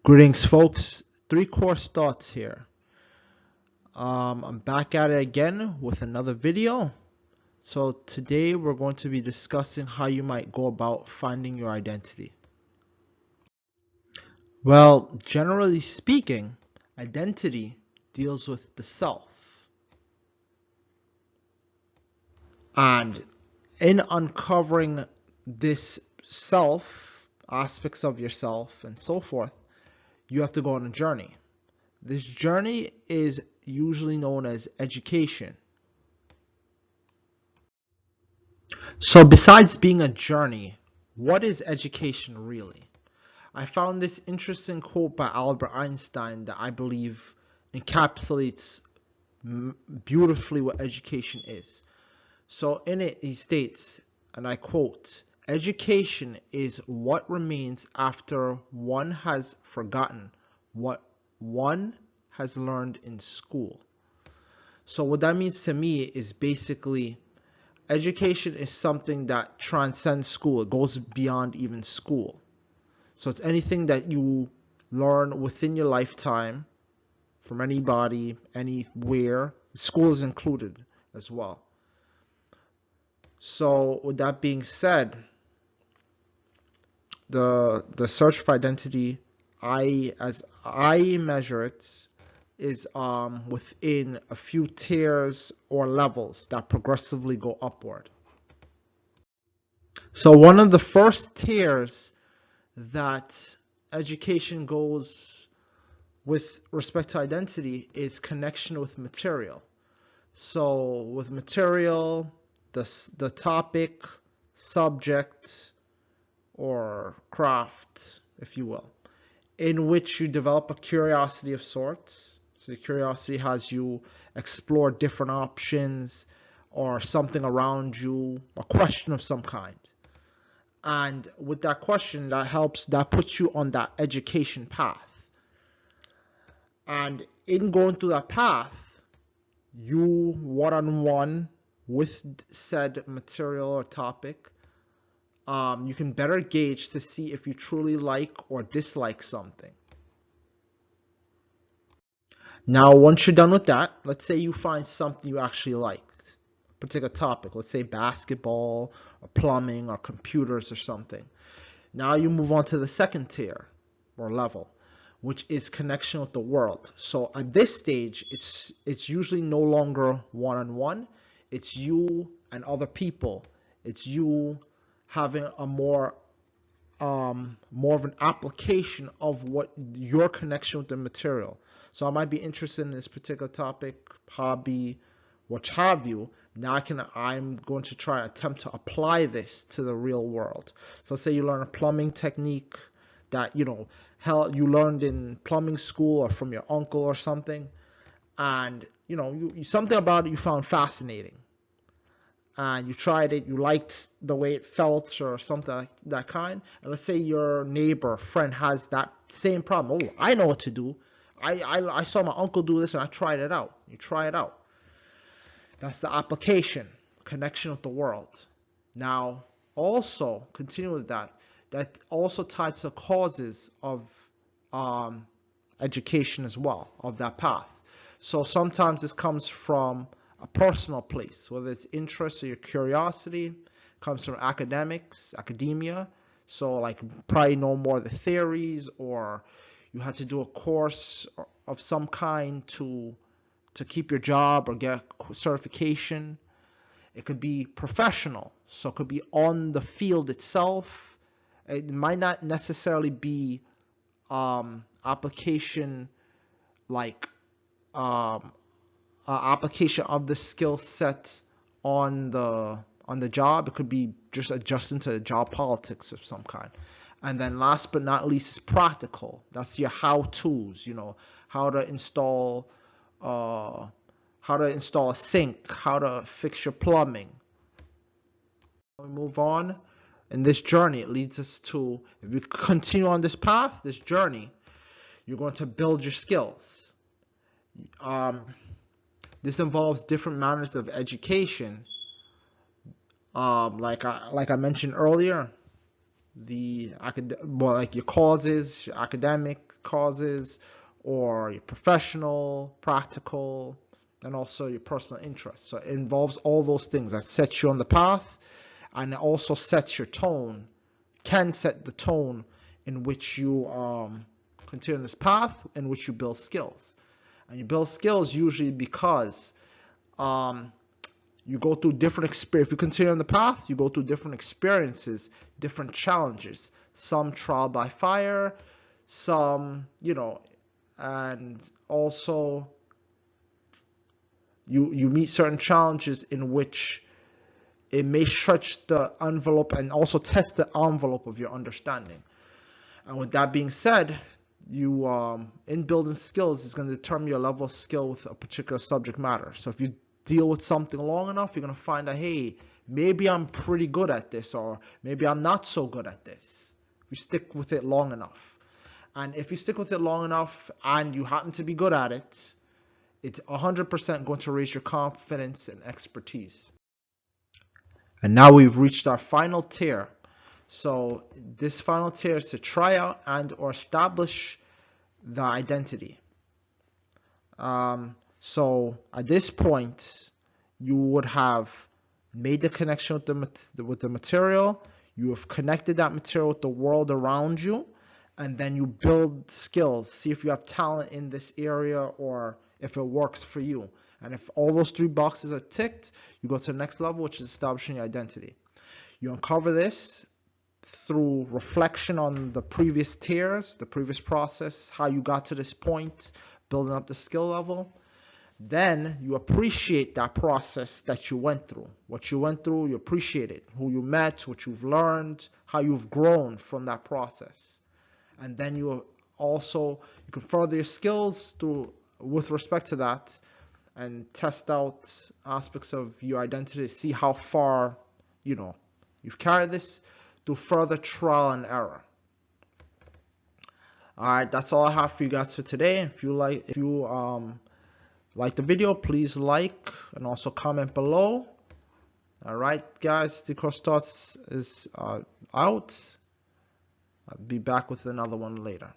Greetings, folks. 3Course Thoughts here. I'm back at it again with another video. So today we're going to be discussing how you might go about finding your identity. Well, generally speaking, identity deals with the self. And in uncovering this self, aspects of yourself, and so forth, you have to go on a journey. This journey is usually known as education. So besides being a journey, what is education really? I found this interesting quote by Albert Einstein that I believe encapsulates beautifully what education is. So in it he states, and I quote, "Education is what remains after one has forgotten what one has learned in school." So what that means to me is basically education is something that transcends school. It goes beyond even school. So it's anything that you learn within your lifetime from anybody, anywhere. School is included as well. So with that being said, the search for identity, as I measure it, is within a few tiers or levels that progressively go upward. So one of the first tiers that education goes with respect to identity is connection with material. So with material, the topic, subject, or craft, if you will, in which you develop a curiosity of sorts. So curiosity has you explore different options or something around you, a question of some kind. And with that question, that puts you on that education path. And in going through that path, you one-on-one with said material or topic, you can better gauge to see if you truly like or dislike something. Now, once you're done with that, let's say you find something you actually liked, a particular topic, let's say basketball or plumbing or computers or something. Now you move on to the second tier or level, which is connection with the world. So at this stage, it's usually no longer one-on-one. It's you and other people. It's you having a more of an application of what your connection with the material. So I might be interested in this particular topic, hobby, what have you. Now I'm going to try and attempt to apply this to the real world. So let's say you learn a plumbing technique that you learned in plumbing school or from your uncle or something, and something about it you found fascinating, and you tried it, you liked the way it felt or something like that kind. And let's say your neighbor, friend has that same problem. Oh, I know what to do. I saw my uncle do this and I tried it out. You try it out. That's the application, connection with the world. Now, also, continue with that. That also ties to causes of education as well, of that path. So sometimes this comes from a personal place, whether it's interest or your curiosity, comes from academia. So like probably know more of the theories, or you had to do a course of some kind to keep your job or get certification. It could be professional, so it could be on the field itself. It might not necessarily be application like application of the skill set on the job. It could be just adjusting to job politics of some kind. And then last but not least is practical. That's your how-tos, how to install a sink, how to fix your plumbing. We move on. In this journey, it leads us to, if you continue on this path, this journey, you're going to build your skills. This involves different manners of education. Like I mentioned earlier, like your causes, your academic causes, or your professional, practical, and also your personal interests. So it involves all those things that sets you on the path, and it also sets your tone, can set the tone in which you continue this path, in which you build skills. And you build skills usually because you go through different experiences. If you continue on the path, you go through different experiences, different challenges. Some trial by fire, some, and also you meet certain challenges in which it may stretch the envelope and also test the envelope of your understanding. And with that being said, you in building skills is going to determine your level of skill with a particular subject matter. So if you deal with something long enough, you're going to find that, hey, maybe I'm pretty good at this, or maybe I'm not so good at this. If you stick with it long enough. And if you stick with it long enough and you happen to be good at it, it's 100% going to raise your confidence and expertise. And now we've reached our final tier. So this final tier is to try out and or establish the identity. So at this point, you would have made the connection with the material. You have connected that material with the world around you, and then you build skills. See if you have talent in this area or if it works for you. And if all those 3 boxes are ticked, you go to the next level, which is establishing your identity. You uncover this through reflection on the previous tiers, the previous process, how you got to this point, building up the skill level. Then you appreciate that process that you went through. What you went through, you appreciate it. Who you met, what you've learned, how you've grown from that process. And then you can further your skills with respect to that, and test out aspects of your identity, see how far you've carried this through further trial and error. Alright, that's all I have for you guys for today. If you like the video, please like and also comment below. Alright guys, 3coursethoughts is out. I'll be back with another one later.